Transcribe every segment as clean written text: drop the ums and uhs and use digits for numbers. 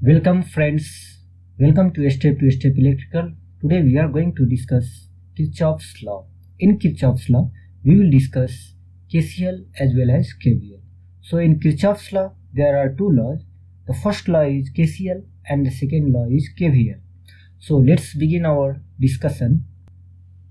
Welcome friends, welcome to Step Electrical. Today we are going to discuss Kirchhoff's law. In Kirchhoff's law, we will discuss Kcl as well as Kvl. So in Kirchhoff's law, there are two laws. The first law is Kcl and the second law is Kvl. So let's begin our discussion.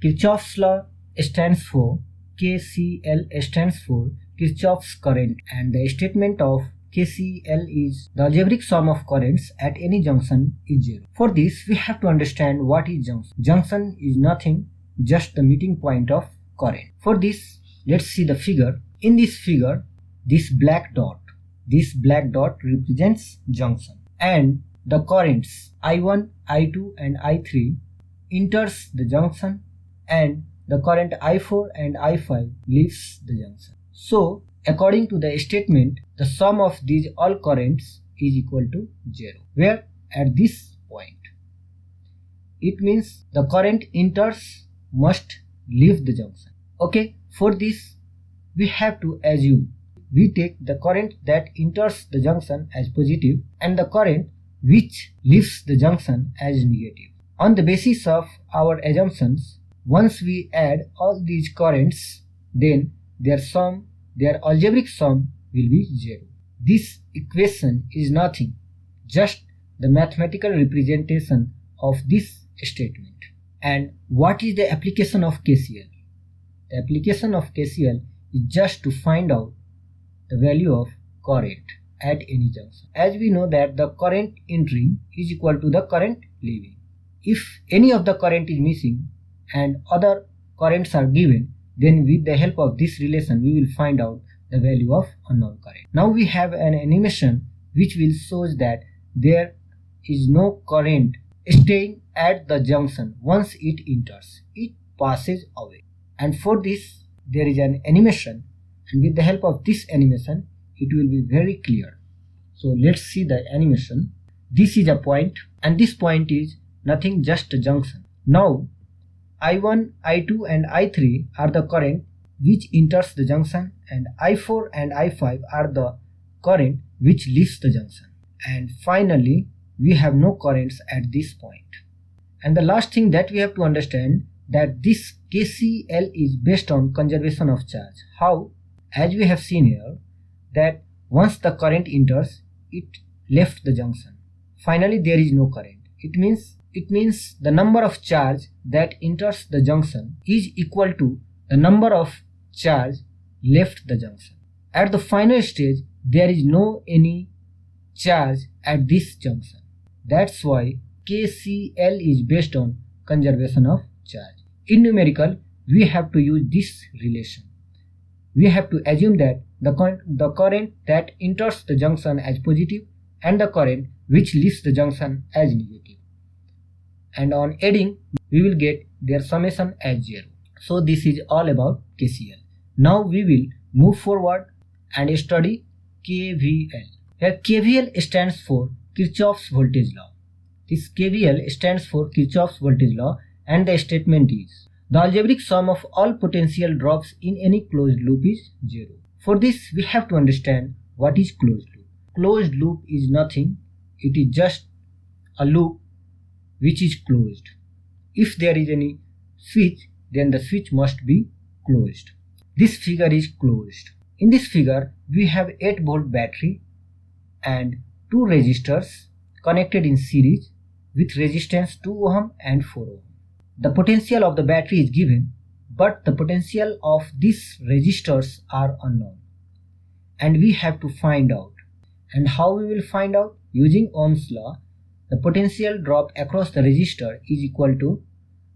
Kirchhoff's law stands for Kcl stands for Kirchhoff's current, and the statement of Kcl is the algebraic sum of currents at any junction is 0. For this, we have to understand what is junction. Junction is nothing, just the meeting point of current. For this, let's see the figure. In this figure, this black dot represents junction, and the currents I1, I2 and I3 enters the junction, and the current I4 and I5 leaves the junction. So according to the statement, the sum of these all currents is equal to 0, where at this point it means the current enters must leave the junction. Okay, for this we have to assume, we take the current that enters the junction as positive and the current which leaves the junction as negative. On the basis of our assumptions, once we add all these currents, then their algebraic sum will be 0. This equation is nothing, just the mathematical representation of this statement. And what is the application of Kcl? The application of Kcl is just to find out the value of current at any junction. As we know that the current entering is equal to the current leaving. If any of the current is missing and other currents are given, then with the help of this relation we will find out the value of unknown current. Now we have an animation which will show that there is no current staying at the junction. Once it enters, it passes away. And for this there is an animation, and with the help of this animation it will be very clear. So let's see the animation. This is a point, and this point is nothing, just a junction. Now I1, I2 and I3 are the current which enters the junction, and I4 and I5 are the current which leaves the junction. And finally, we have no currents at this point. And the last thing that we have to understand, that this Kcl is based on conservation of charge. How? As we have seen here, that once the current enters, it left the junction. Finally, there is no current. It means the number of charge that enters the junction is equal to the number of charge left the junction. At the final stage, there is no any charge at this junction. That's why Kcl is based on conservation of charge. In numerical, we have to use this relation. We have to assume that the current that enters the junction as positive and the current which leaves the junction as negative. And on adding, we will get their summation as 0. So this is all about Kcl. Now we will move forward and study Kvl. Here Kvl stands for Kirchhoff's voltage law. This Kvl stands for Kirchhoff's voltage law, and the statement is the algebraic sum of all potential drops in any closed loop is 0. For this we have to understand what is closed loop. Closed loop is nothing, it is just a loop which is closed. If there is any switch, then the switch must be closed. This figure is closed. In this figure, we have 8-volt battery and 2 resistors connected in series with resistance 2 ohm and 4 ohm. The potential of the battery is given, but the potential of these resistors are unknown, and we have to find out. And how we will find out? Using Ohm's law, the potential drop across the resistor is equal to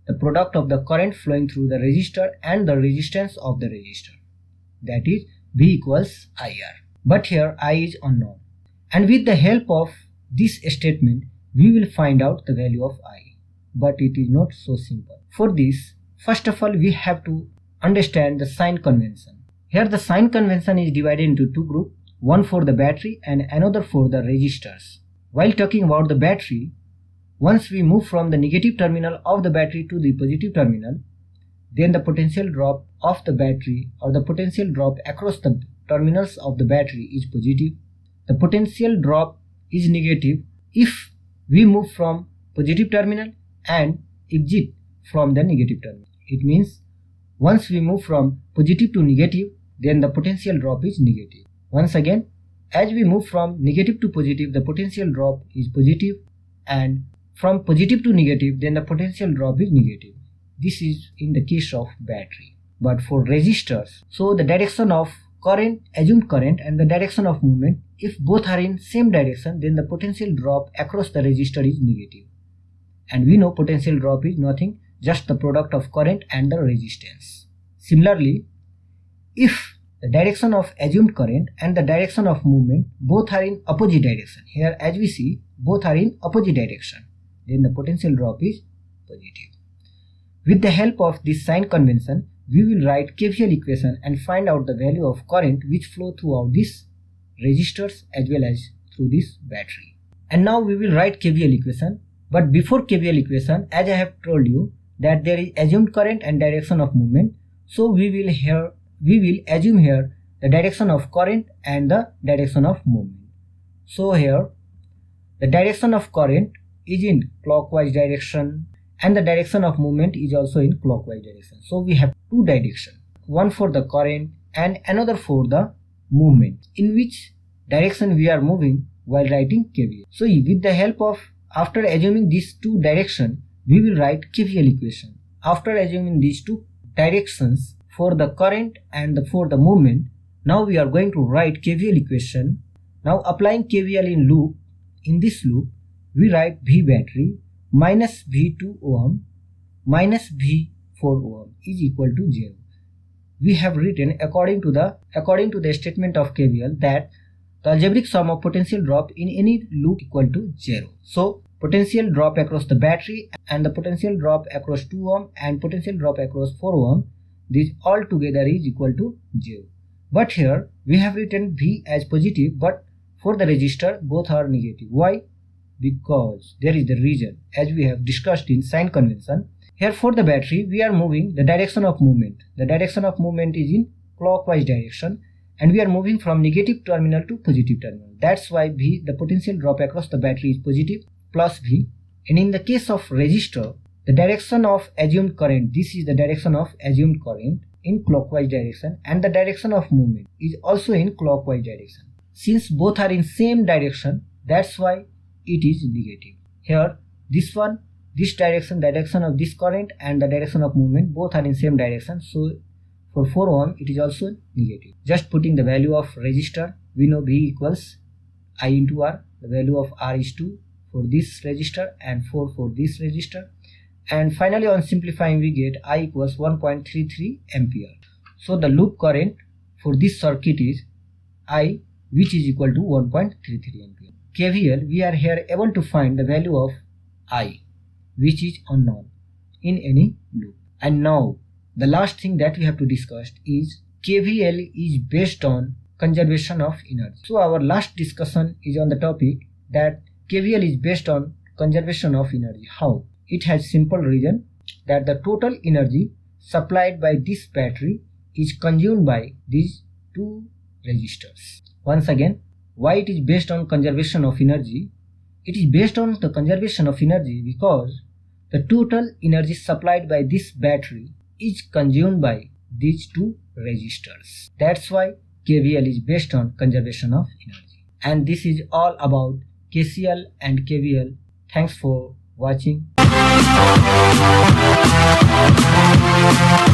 the product of the current flowing through the resistor and the resistance of the resistor. That is V equals IR. But here I is unknown. And with the help of this statement, we will find out the value of I. But it is not so simple. For this, first of all, we have to understand the sign convention. Here the sign convention is divided into two groups, one for the battery and another for the resistors. While talking about the battery, once we move from the negative terminal of the battery to the positive terminal, then the potential drop of the battery or the potential drop across the terminals of the battery is positive. The potential drop is negative if we move from positive terminal and exit from the negative terminal. It means once we move from positive to negative, then the potential drop is negative. Once again, as we move from negative to positive, the potential drop is positive, and from positive to negative, then the potential drop is negative. This is in the case of battery. But for resistors, so the direction of current, assumed current, and the direction of movement, if both are in same direction, then the potential drop across the resistor is negative. And we know potential drop is nothing, just the product of current and the resistance. Similarly, if the direction of assumed current and the direction of movement both are in opposite direction, here as we see both are in opposite direction, then the potential drop is positive. With the help of this sign convention, we will write KVL equation and find out the value of current which flow throughout these resistors as well as through this battery. And now we will write KVL equation. But before KVL equation, as I have told you that there is assumed current and direction of movement, so we will assume here the direction of current and the direction of movement. So here the direction of current is in clockwise direction and the direction of movement is also in clockwise direction. So we have two directions, one for the current and another for the movement, in which direction we are moving while writing KVL. So with the help of, after assuming these two directions, we will write KVL equation. After assuming these two directions for the current and for the movement, now we are going to write KVL equation. Now applying KVL in loop, in this loop, we write V battery minus V2 ohm minus V4 ohm is equal to 0. We have written according to the statement of KVL that the algebraic sum of potential drop in any loop equal to 0. So potential drop across the battery and the potential drop across 2 ohm and potential drop across 4 ohm, this all together is equal to 0. But here we have written V as positive, but for the resistor both are negative. Why? Because there is the reason, as we have discussed in sign convention. Here for the battery we are moving the direction of movement. The direction of movement is in clockwise direction and we are moving from negative terminal to positive terminal. That's why V, the potential drop across the battery, is positive plus V. And in the case of resistor, the direction of assumed current, this is the direction of assumed current in clockwise direction, and the direction of movement is also in clockwise direction. Since both are in same direction, that's why it is negative. Here this direction of this current and the direction of movement both are in same direction, so for 4 ohm it is also negative. Just putting the value of resistor, we know V equals I into R. The value of R is 2 for this resistor and 4 for this resistor, and finally on simplifying we get I equals 1.33 ampere. So the loop current for this circuit is I, which is equal to 1.33 ampere. KVL, we are here able to find the value of I, which is unknown in any loop. And now the last thing that we have to discuss is KVL is based on conservation of energy. So our last discussion is on the topic that KVL is based on conservation of energy. How? It has simple reason that the total energy supplied by this battery is consumed by these two resistors. Once again, why it is based on conservation of energy? It is based on the conservation of energy because the total energy supplied by this battery is consumed by these two resistors. That's why KVL is based on conservation of energy. And this is all about Kcl and Kvl. Thanks for watching.